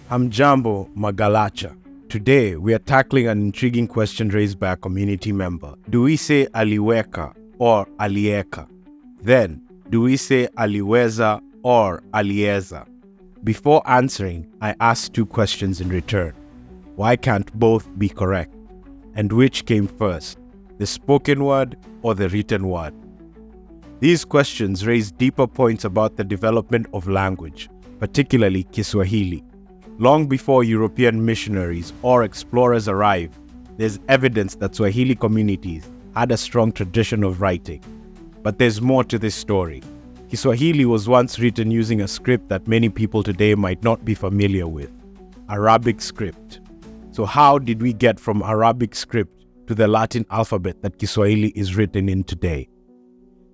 Hamjambo Magalacha. Today, we are tackling an intriguing question raised by a community member. Do we say aliweka or alieka? Then, do we say aliweza or alieza? Before answering, I asked two questions in return. Why can't both be correct? And which came first, the spoken word or the written word? These questions raise deeper points about the development of language, particularly Kiswahili. Long before European missionaries or explorers arrived, there's evidence that Swahili communities had a strong tradition of writing. But there's more to this story. Kiswahili was once written using a script that many people today might not be familiar with, Arabic script. So how did we get from Arabic script to the Latin alphabet that Kiswahili is written in today?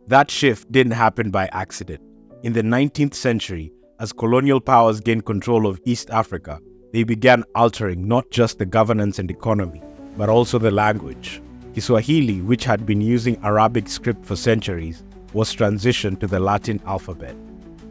That shift didn't happen by accident. In the 19th century, as colonial powers gained control of East Africa, they began altering not just the governance and economy, but also the language. Kiswahili, which had been using Arabic script for centuries, was transitioned to the Latin alphabet.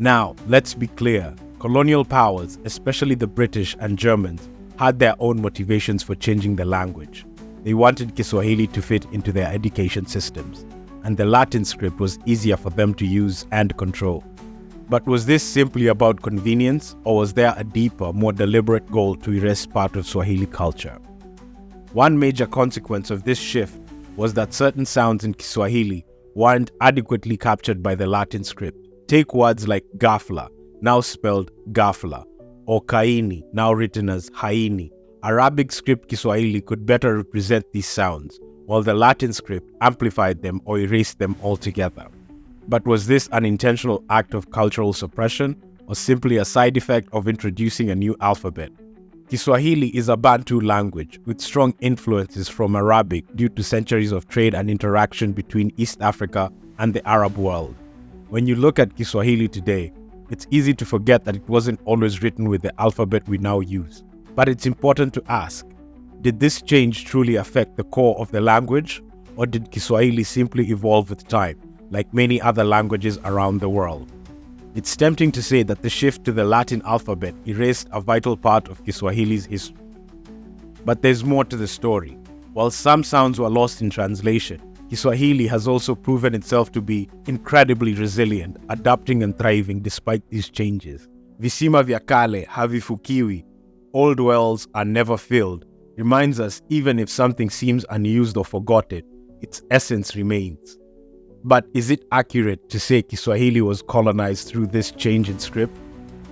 Now, let's be clear, colonial powers, especially the British and Germans, had their own motivations for changing the language. They wanted Kiswahili to fit into their education systems, and the Latin script was easier for them to use and control. But was this simply about convenience, or was there a deeper, more deliberate goal to erase part of Swahili culture? One major consequence of this shift was that certain sounds in Kiswahili weren't adequately captured by the Latin script. Take words like ghafla, now spelled ghafla, or kaini, now written as haini. Arabic script Kiswahili could better represent these sounds, while the Latin script amplified them or erased them altogether. But was this an intentional act of cultural suppression, or simply a side effect of introducing a new alphabet? Kiswahili is a Bantu language with strong influences from Arabic due to centuries of trade and interaction between East Africa and the Arab world. When you look at Kiswahili today, it's easy to forget that it wasn't always written with the alphabet we now use. But it's important to ask, did this change truly affect the core of the language, or did Kiswahili simply evolve with time, like many other languages around the world? It's tempting to say that the shift to the Latin alphabet erased a vital part of Kiswahili's history. But there's more to the story. While some sounds were lost in translation, Kiswahili has also proven itself to be incredibly resilient, adapting and thriving despite these changes. VISIMA VYA KALE HAVIFUKIWI, old wells are never filled, reminds us even if something seems unused or forgotten, its essence remains. But is it accurate to say Kiswahili was colonized through this change in script?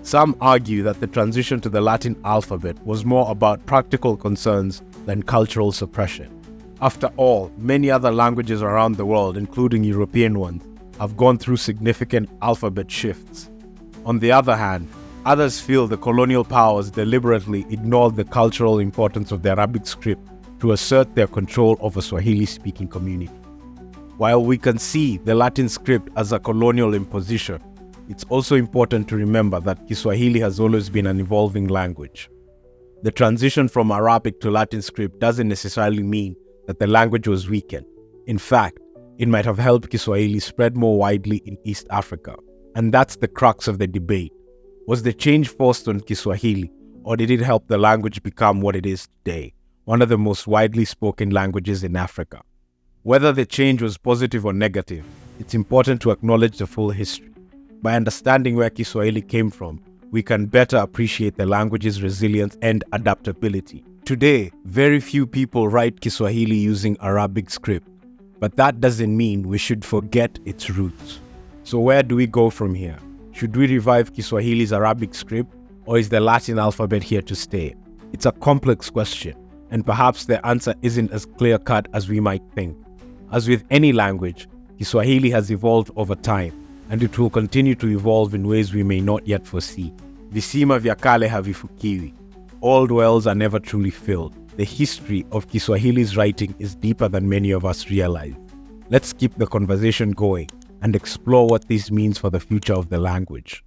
Some argue that the transition to the Latin alphabet was more about practical concerns than cultural suppression. After all, many other languages around the world, including European ones, have gone through significant alphabet shifts. On the other hand, others feel the colonial powers deliberately ignored the cultural importance of the Arabic script to assert their control over Swahili-speaking communities. While we can see the Latin script as a colonial imposition, it's also important to remember that Kiswahili has always been an evolving language. The transition from Arabic to Latin script doesn't necessarily mean that the language was weakened. In fact, it might have helped Kiswahili spread more widely in East Africa. And that's the crux of the debate. Was the change forced on Kiswahili, or did it help the language become what it is today, one of the most widely spoken languages in Africa? Whether the change was positive or negative, it's important to acknowledge the full history. By understanding where Kiswahili came from, we can better appreciate the language's resilience and adaptability. Today, very few people write Kiswahili using Arabic script, but that doesn't mean we should forget its roots. So where do we go from here? Should we revive Kiswahili's Arabic script, or is the Latin alphabet here to stay? It's a complex question, and perhaps the answer isn't as clear-cut as we might think. As with any language, Kiswahili has evolved over time, and it will continue to evolve in ways we may not yet foresee. VISIMA VYA KALE HAVIFUKIWI. Old wells are never truly filled. The history of Kiswahili's writing is deeper than many of us realize. Let's keep the conversation going and explore what this means for the future of the language.